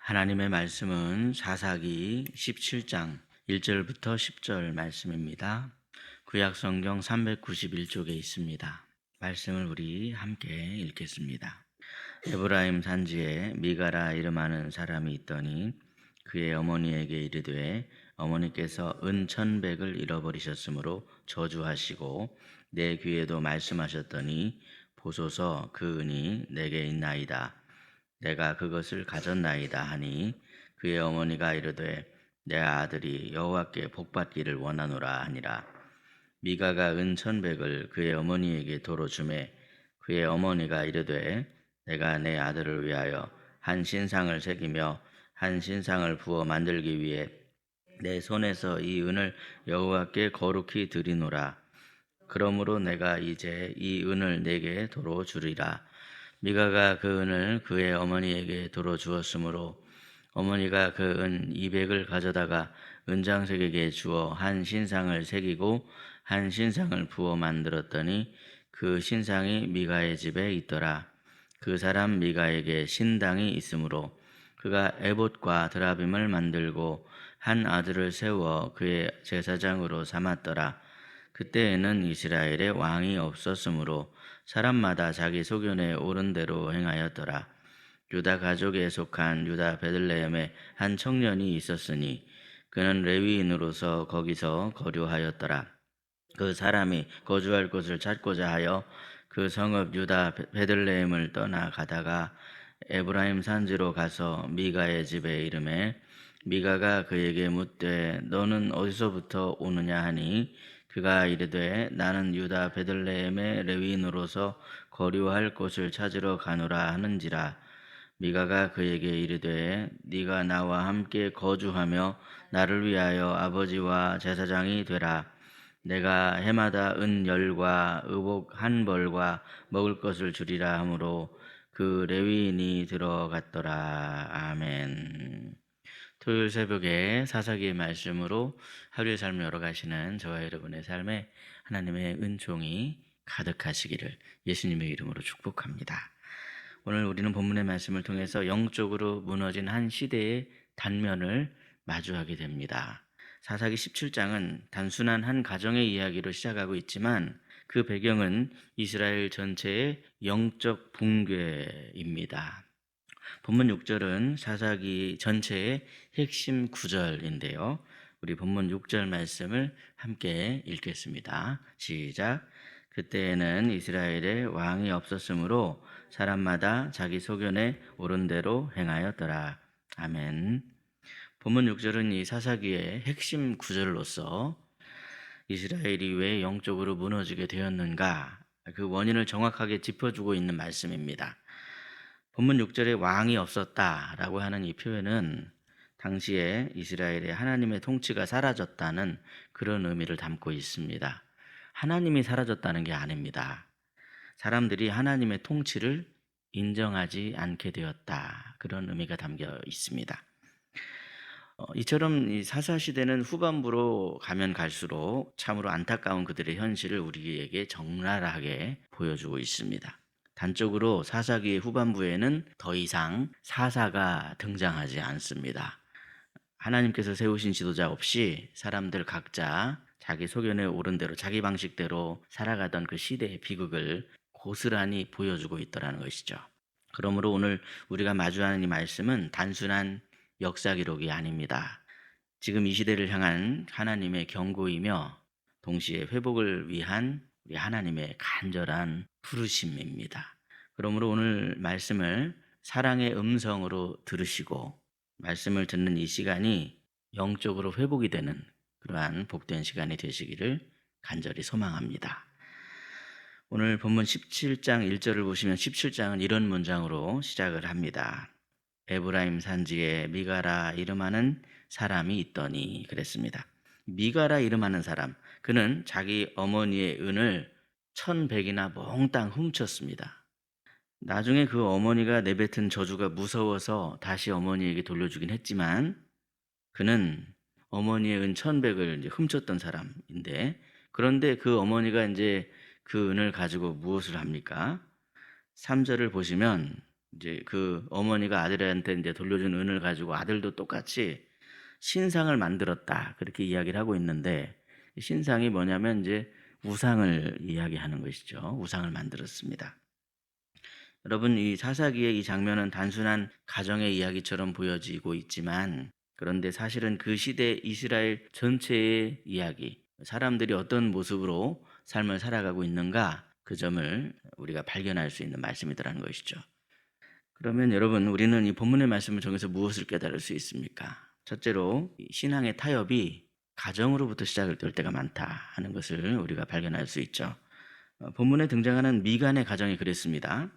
하나님의 말씀은 사사기 17장 1절부터 10절 말씀입니다. 구약 성경 391쪽에 있습니다. 말씀을 우리 함께 읽겠습니다. 에브라임 산지에 미가라 이름하는 사람이 있더니 그의 어머니에게 이르되 어머니께서 은 1,100을 잃어버리셨으므로 저주하시고 내 귀에도 말씀하셨더니 보소서 그 은이 내게 있나이다. 내가 그것을 가졌나이다 하니 그의 어머니가 이르되 내 아들이 여호와께 복받기를 원하노라 하니라. 미가가 은 1,100을 그의 어머니에게 도로 주매 그의 어머니가 이르되 내가 내 아들을 위하여 한 신상을 새기며 한 신상을 부어 만들기 위해 내 손에서 이 은을 여호와께 거룩히 드리노라. 그러므로 내가 이제 이 은을 내게 도로 주리라. 미가가 그 은을 그의 어머니에게 도로 주었으므로 어머니가 그 은 200을 가져다가 은장색에게 주어 한 신상을 새기고 한 신상을 부어 만들었더니 그 신상이 미가의 집에 있더라. 그 사람 미가에게 신당이 있으므로 그가 에봇과 드라빔을 만들고 한 아들을 세워 그의 제사장으로 삼았더라. 그때에는 이스라엘에 왕이 없었으므로 사람마다 자기 소견에 옳은 대로 행하였더라. 유다 가족에 속한 유다 베들레헴에 한 청년이 있었으니 그는 레위인으로서 거기서 거류하였더라. 그 사람이 거주할 곳을 찾고자 하여 그 성읍 유다 베들레헴을 떠나 가다가 에브라임 산지로 가서 미가의 집에 이르매 미가가 그에게 묻되 너는 어디서부터 오느냐 하니 그가 이르되 나는 유다 베들레헴의 레위인으로서 거류할 곳을 찾으러 가노라 하는지라. 미가가 그에게 이르되 네가 나와 함께 거주하며 나를 위하여 아버지와 제사장이 되라. 내가 해마다 은 10과 의복 1벌과 먹을 것을 주리라 하므로 그 레위인이 들어갔더라. 아멘. 토요일 새벽에 사사기의 말씀으로 하루의 삶을 열어가시는 저와 여러분의 삶에 하나님의 은총이 가득하시기를 예수님의 이름으로 축복합니다. 오늘 우리는 본문의 말씀을 통해서 영적으로 무너진 한 시대의 단면을 마주하게 됩니다. 사사기 17장은 단순한 한 가정의 이야기로 시작하고 있지만 그 배경은 이스라엘 전체의 영적 붕괴입니다. 본문 6절은 사사기 전체의 핵심 구절인데요. 우리 본문 6절 말씀을 함께 읽겠습니다. 시작. 그때에는 이스라엘에 왕이 없었으므로 사람마다 자기 소견에 옳은 대로 행하였더라. 아멘. 본문 6절은 이 사사기의 핵심 구절로서 이스라엘이 왜 영적으로 무너지게 되었는가 그 원인을 정확하게 짚어주고 있는 말씀입니다. 본문 6절에 왕이 없었다라고 하는 이 표현은 당시에 이스라엘의 하나님의 통치가 사라졌다는 그런 의미를 담고 있습니다. 하나님이 사라졌다는 게 아닙니다. 사람들이 하나님의 통치를 인정하지 않게 되었다. 그런 의미가 담겨 있습니다. 이처럼 이 사사시대는 후반부로 가면 갈수록 참으로 안타까운 그들의 현실을 우리에게 적나라하게 보여주고 있습니다. 단적으로 사사기의 후반부에는 더 이상 사사가 등장하지 않습니다. 하나님께서 세우신 지도자 없이 사람들 각자 자기 소견에 옳은 대로 자기 방식대로 살아가던 그 시대의 비극을 고스란히 보여주고 있더라는 것이죠. 그러므로 오늘 우리가 마주하는 이 말씀은 단순한 역사 기록이 아닙니다. 지금 이 시대를 향한 하나님의 경고이며 동시에 회복을 위한 우리 하나님의 간절한 부르심입니다. 그러므로 오늘 말씀을 사랑의 음성으로 들으시고 말씀을 듣는 이 시간이 영적으로 회복이 되는 그러한 복된 시간이 되시기를 간절히 소망합니다. 오늘 본문 17장 1절을 보시면 17장은 이런 문장으로 시작을 합니다. 에브라임 산지에 미가라 이름하는 사람이 있더니 그랬습니다. 미가라 이름하는 사람, 그는 자기 어머니의 은을 1,100이나 몽땅 훔쳤습니다. 나중에 그 어머니가 내뱉은 저주가 무서워서 다시 어머니에게 돌려주긴 했지만 그는 어머니의 은 1,100을 이제 훔쳤던 사람인데 그런데 그 어머니가 이제 그 은을 가지고 무엇을 합니까? 3절을 보시면 이제 그 어머니가 아들한테 이제 돌려준 은을 가지고 아들도 똑같이 신상을 만들었다. 그렇게 이야기를 하고 있는데 이 신상이 뭐냐면 이제 우상을 이야기하는 것이죠. 우상을 만들었습니다. 여러분, 이 사사기의 이 장면은 단순한 가정의 이야기처럼 보여지고 있지만 그런데 사실은 그 시대 이스라엘 전체의 이야기, 사람들이 어떤 모습으로 삶을 살아가고 있는가 그 점을 우리가 발견할 수 있는 말씀이더라는 것이죠. 그러면 여러분, 우리는 이 본문의 말씀을 통해서 무엇을 깨달을 수 있습니까? 첫째로 이 신앙의 타협이 가정으로부터 시작될 때가 많다 하는 것을 우리가 발견할 수 있죠. 본문에 등장하는 미간의 가정이 그랬습니다.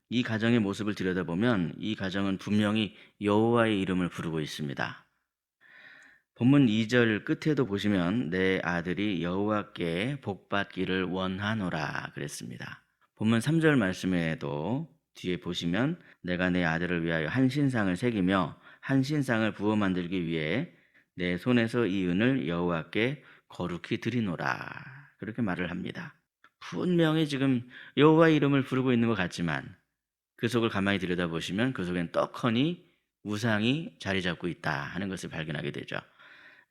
이 가정의 모습을 들여다보면 이 가정은 분명히 여호와의 이름을 부르고 있습니다. 본문 2절 끝에도 보시면 내 아들이 여호와께 복받기를 원하노라 그랬습니다. 본문 3절 말씀에도 뒤에 보시면 내가 내 아들을 위하여 한 신상을 새기며 한 신상을 부어 만들기 위해 내 손에서 이 은을 여호와께 거룩히 드리노라 그렇게 말을 합니다. 분명히 지금 여호와의 이름을 부르고 있는 것 같지만 그 속을 가만히 들여다보시면 그 속엔 떡하니 우상이 자리 잡고 있다 하는 것을 발견하게 되죠.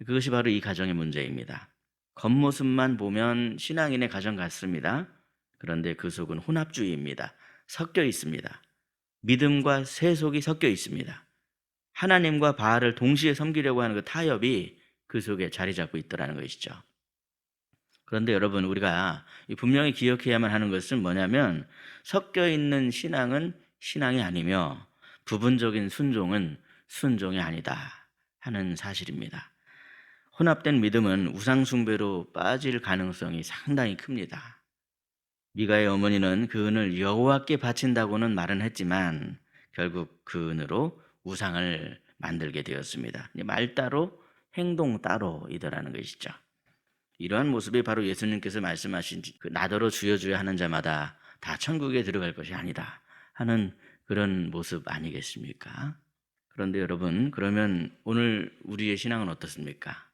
그것이 바로 이 가정의 문제입니다. 겉모습만 보면 신앙인의 가정 같습니다. 그런데 그 속은 혼합주의입니다. 섞여 있습니다. 믿음과 세속이 섞여 있습니다. 하나님과 바알을 동시에 섬기려고 하는 그 타협이 그 속에 자리 잡고 있더라는 것이죠. 그런데 여러분, 우리가 분명히 기억해야만 하는 것은 뭐냐면 섞여 있는 신앙은 신앙이 아니며 부분적인 순종은 순종이 아니다 하는 사실입니다. 혼합된 믿음은 우상숭배로 빠질 가능성이 상당히 큽니다. 미가의 어머니는 그 은을 여호와께 바친다고는 말은 했지만 결국 그 은으로 우상을 만들게 되었습니다. 말 따로 행동 따로이더라는 것이죠. 이러한 모습이 바로 예수님께서 말씀하신 그 나더러 주여 주여 하는 자마다 다 천국에 들어갈 것이 아니다 하는 그런 모습 아니겠습니까? 그런데 여러분, 그러면 오늘 우리의 신앙은 어떻습니까?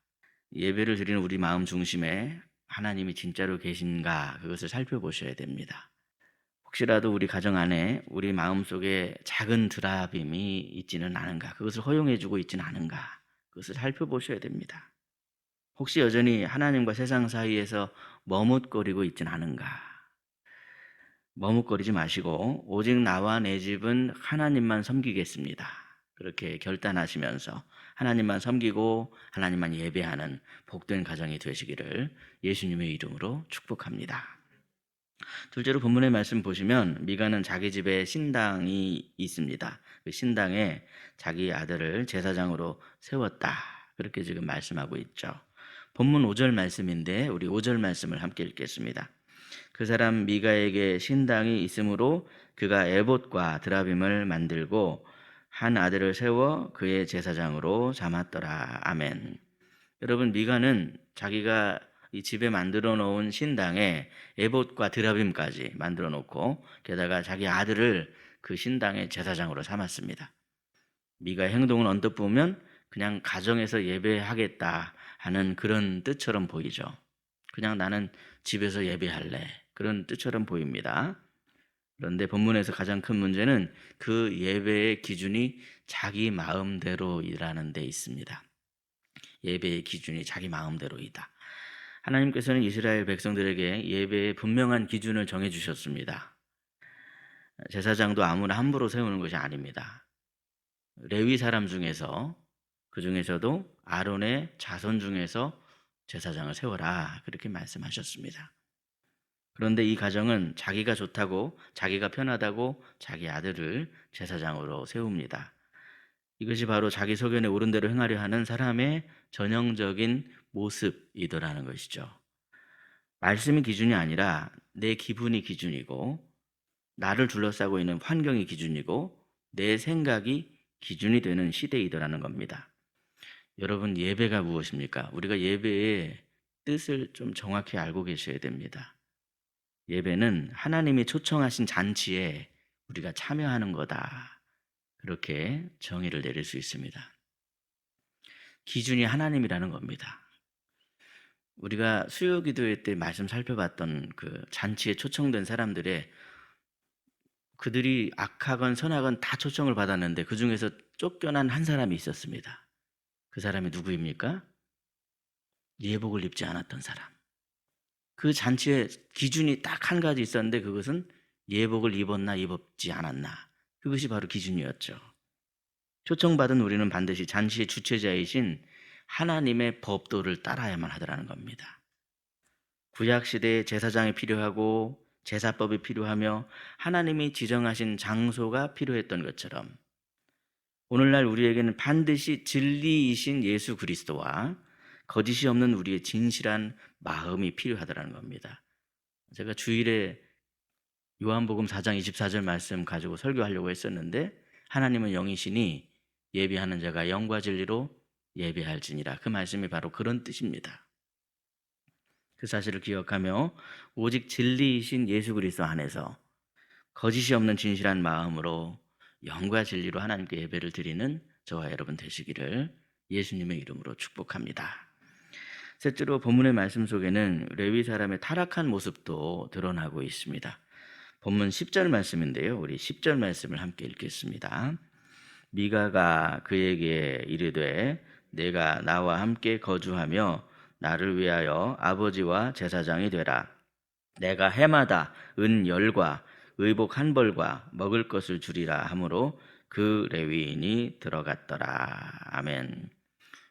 예배를 드리는 우리 마음 중심에 하나님이 진짜로 계신가 그것을 살펴보셔야 됩니다. 혹시라도 우리 가정 안에 우리 마음속에 작은 드라빔이 있지는 않은가, 그것을 허용해주고 있지는 않은가 그것을 살펴보셔야 됩니다. 혹시 여전히 하나님과 세상 사이에서 머뭇거리고 있지는 않은가. 머뭇거리지 마시고 오직 나와 내 집은 하나님만 섬기겠습니다. 그렇게 결단하시면서 하나님만 섬기고 하나님만 예배하는 복된 가정이 되시기를 예수님의 이름으로 축복합니다. 둘째로 본문의 말씀 보시면 미가는 자기 집에 신당이 있습니다. 그 신당에 자기 아들을 제사장으로 세웠다. 그렇게 지금 말씀하고 있죠. 본문 5절 말씀인데 우리 5절 말씀을 함께 읽겠습니다. 그 사람 미가에게 신당이 있으므로 그가 에봇과 드라빔을 만들고 한 아들을 세워 그의 제사장으로 삼았더라. 아멘. 여러분, 미가는 자기가 이 집에 만들어 놓은 신당에 에봇과 드라빔까지 만들어 놓고 게다가 자기 아들을 그 신당의 제사장으로 삼았습니다. 미가의 행동은 언뜻 보면 그냥 가정에서 예배하겠다 하는 그런 뜻처럼 보이죠. 그냥 나는 집에서 예배할래 그런 뜻처럼 보입니다. 그런데 본문에서 가장 큰 문제는 그 예배의 기준이 자기 마음대로이라는 데 있습니다. 예배의 기준이 자기 마음대로이다. 하나님께서는 이스라엘 백성들에게 예배의 분명한 기준을 정해주셨습니다. 제사장도 아무나 함부로 세우는 것이 아닙니다. 레위 사람 중에서 그 중에서도 아론의 자손 중에서 제사장을 세워라 그렇게 말씀하셨습니다. 그런데 이 가정은 자기가 좋다고 자기가 편하다고 자기 아들을 제사장으로 세웁니다. 이것이 바로 자기 소견에 오른 대로 행하려 하는 사람의 전형적인 모습이더라는 것이죠. 말씀이 기준이 아니라 내 기분이 기준이고 나를 둘러싸고 있는 환경이 기준이고 내 생각이 기준이 되는 시대이더라는 겁니다. 여러분, 예배가 무엇입니까? 우리가 예배의 뜻을 좀 정확히 알고 계셔야 됩니다. 예배는 하나님이 초청하신 잔치에 우리가 참여하는 거다. 그렇게 정의를 내릴 수 있습니다. 기준이 하나님이라는 겁니다. 우리가 수요기도회 때 말씀 살펴봤던 그 잔치에 초청된 사람들의 그들이 악하건 선하건 다 초청을 받았는데 그 중에서 쫓겨난 한 사람이 있었습니다. 그 사람이 누구입니까? 예복을 입지 않았던 사람. 그 잔치의 기준이 딱 한 가지 있었는데 그것은 예복을 입었나 입었지 않았나. 그것이 바로 기준이었죠. 초청받은 우리는 반드시 잔치의 주체자이신 하나님의 법도를 따라야만 하더라는 겁니다. 구약시대에 제사장이 필요하고 제사법이 필요하며 하나님이 지정하신 장소가 필요했던 것처럼 오늘날 우리에게는 반드시 진리이신 예수 그리스도와 거짓이 없는 우리의 진실한 마음이 필요하다는 겁니다. 제가 주일에 요한복음 4장 24절 말씀 가지고 설교하려고 했었는데 하나님은 영이시니 예배하는 자가 영과 진리로 예배할지니라. 그 말씀이 바로 그런 뜻입니다. 그 사실을 기억하며 오직 진리이신 예수 그리스도 안에서 거짓이 없는 진실한 마음으로 영과 진리로 하나님께 예배를 드리는 저와 여러분 되시기를 예수님의 이름으로 축복합니다. 셋째로 본문의 말씀 속에는 레위 사람의 타락한 모습도 드러나고 있습니다. 본문 10절 말씀인데요. 우리 10절 말씀을 함께 읽겠습니다. 미가가 그에게 이르되 내가 나와 함께 거주하며 나를 위하여 아버지와 제사장이 되라. 내가 해마다 은 10과 의복 1벌과 먹을 것을 주리라 하므로 그 레위인이 들어갔더라. 아멘.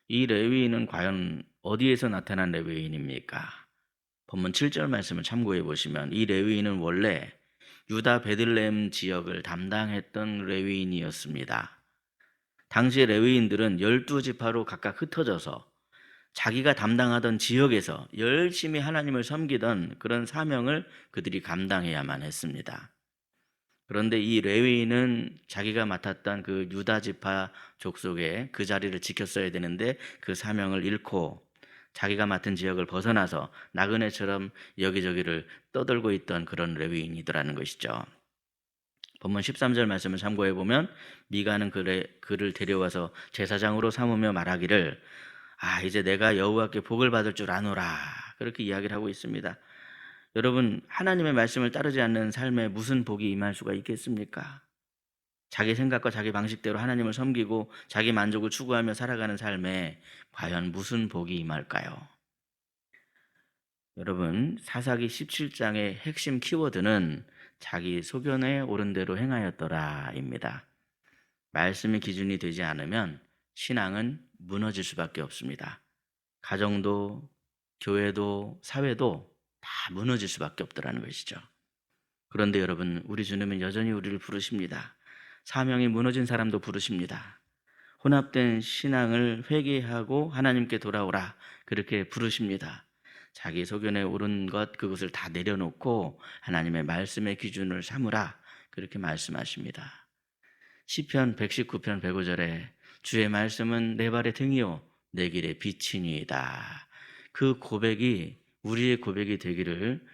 이 레위인은 과연 어디에서 나타난 레위인입니까? 본문 7절 말씀을 참고해 보시면 이 레위인은 원래 유다 베들레헴 지역을 담당했던 레위인이었습니다. 당시 레위인들은 12지파로 각각 흩어져서 자기가 담당하던 지역에서 열심히 하나님을 섬기던 그런 사명을 그들이 감당해야만 했습니다. 그런데 이 레위인은 자기가 맡았던 그 유다 지파 족속에 그 자리를 지켰어야 되는데 그 사명을 잃고 자기가 맡은 지역을 벗어나서 나그네처럼 여기저기를 떠돌고 있던 그런 레위인이더라는 것이죠. 본문 13절 말씀을 참고해 보면 미가는 그를 데려와서 제사장으로 삼으며 말하기를 이제 내가 여호와께 복을 받을 줄 아노라 그렇게 이야기를 하고 있습니다. 여러분, 하나님의 말씀을 따르지 않는 삶에 무슨 복이 임할 수가 있겠습니까? 자기 생각과 자기 방식대로 하나님을 섬기고 자기 만족을 추구하며 살아가는 삶에 과연 무슨 복이 임할까요? 여러분, 사사기 17장의 핵심 키워드는 자기 소견에 옳은 대로 행하였더라입니다. 말씀이 기준이 되지 않으면 신앙은 무너질 수밖에 없습니다. 가정도, 교회도, 사회도 다 무너질 수밖에 없더라는 것이죠. 그런데 여러분, 우리 주님은 여전히 우리를 부르십니다. 사명이 무너진 사람도 부르십니다. 혼합된 신앙을 회개하고 하나님께 돌아오라 그렇게 부르십니다. 자기 소견에 옳은 것 그것을 다 내려놓고 하나님의 말씀의 기준을 삼으라 그렇게 말씀하십니다. 시편 119편 105절에 주의 말씀은 내 발의 등이요 내 길의 빛이니이다. 그 고백이 우리의 고백이 되기를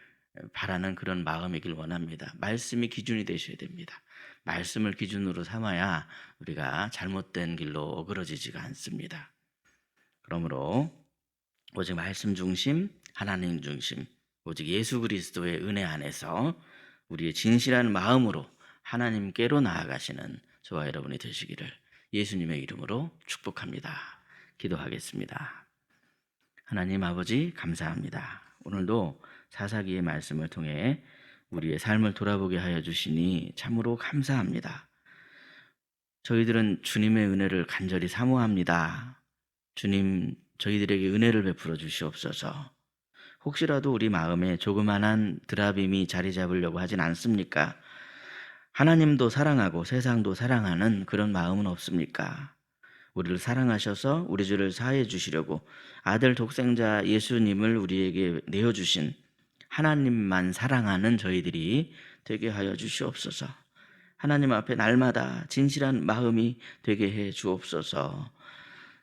바라는 그런 마음이길 원합니다. 말씀이 기준이 되셔야 됩니다. 말씀을 기준으로 삼아야 우리가 잘못된 길로 어그러지지가 않습니다. 그러므로 오직 말씀 중심, 하나님 중심, 오직 예수 그리스도의 은혜 안에서 우리의 진실한 마음으로 하나님께로 나아가시는 저와 여러분이 되시기를 예수님의 이름으로 축복합니다. 기도하겠습니다. 하나님 아버지 감사합니다. 오늘도 사사기의 말씀을 통해 우리의 삶을 돌아보게 하여 주시니 참으로 감사합니다. 저희들은 주님의 은혜를 간절히 사모합니다. 주님, 저희들에게 은혜를 베풀어 주시옵소서. 혹시라도 우리 마음에 조그만한 드라빔이 자리 잡으려고 하진 않습니까? 하나님도 사랑하고 세상도 사랑하는 그런 마음은 없습니까? 우리를 사랑하셔서 우리 죄를 사해 주시려고 아들 독생자 예수님을 우리에게 내어주신 하나님만 사랑하는 저희들이 되게 하여 주시옵소서. 하나님 앞에 날마다 진실한 마음이 되게 해 주옵소서.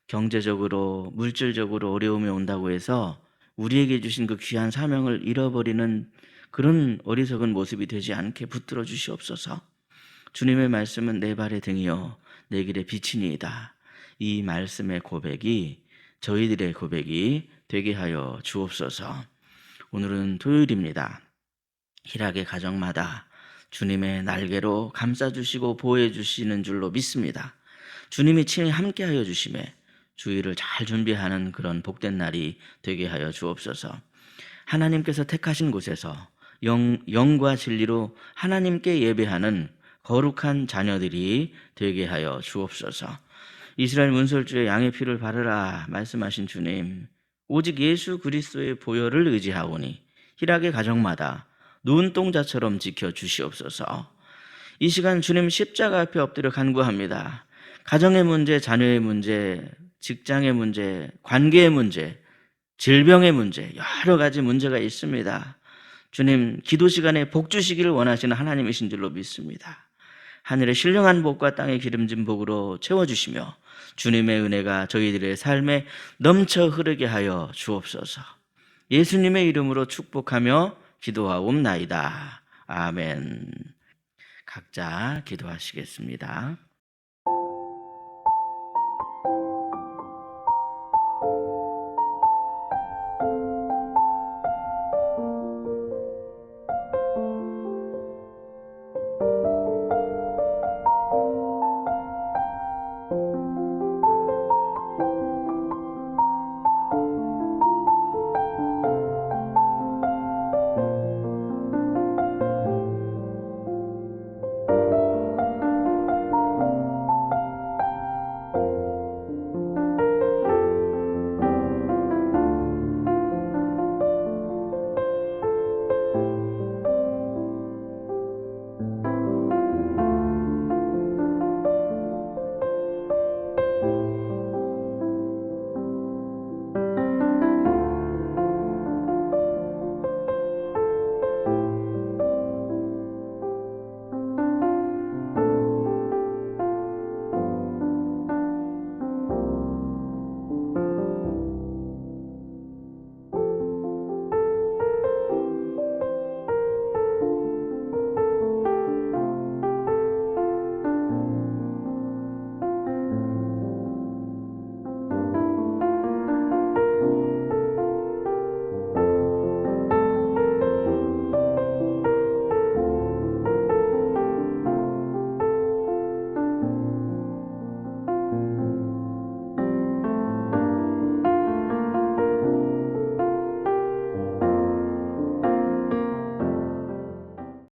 경제적으로 물질적으로 어려움이 온다고 해서 우리에게 주신 그 귀한 사명을 잃어버리는 그런 어리석은 모습이 되지 않게 붙들어 주시옵소서. 주님의 말씀은 내 발의 등이요 내 길의 빛이니이다. 이 말씀의 고백이 저희들의 고백이 되게 하여 주옵소서. 오늘은 토요일입니다. 희락의 가정마다 주님의 날개로 감싸주시고 보호해주시는 줄로 믿습니다. 주님이 친히 함께하여 주심에 주의를 잘 준비하는 그런 복된 날이 되게 하여 주옵소서. 하나님께서 택하신 곳에서 영과 진리로 하나님께 예배하는 거룩한 자녀들이 되게 하여 주옵소서. 이스라엘 문설주의 양의 피를 바르라 말씀하신 주님, 오직 예수 그리스도의 보혈을 의지하오니 희락의 가정마다 눈동자처럼 지켜주시옵소서. 이 시간 주님 십자가 앞에 엎드려 간구합니다. 가정의 문제, 자녀의 문제, 직장의 문제, 관계의 문제, 질병의 문제, 여러 가지 문제가 있습니다. 주님, 기도 시간에 복 주시기를 원하시는 하나님이신 줄로 믿습니다. 하늘의 신령한 복과 땅의 기름진 복으로 채워주시며 주님의 은혜가 저희들의 삶에 넘쳐 흐르게 하여 주옵소서. 예수님의 이름으로 축복하며 기도하옵나이다. 아멘. 각자 기도하시겠습니다.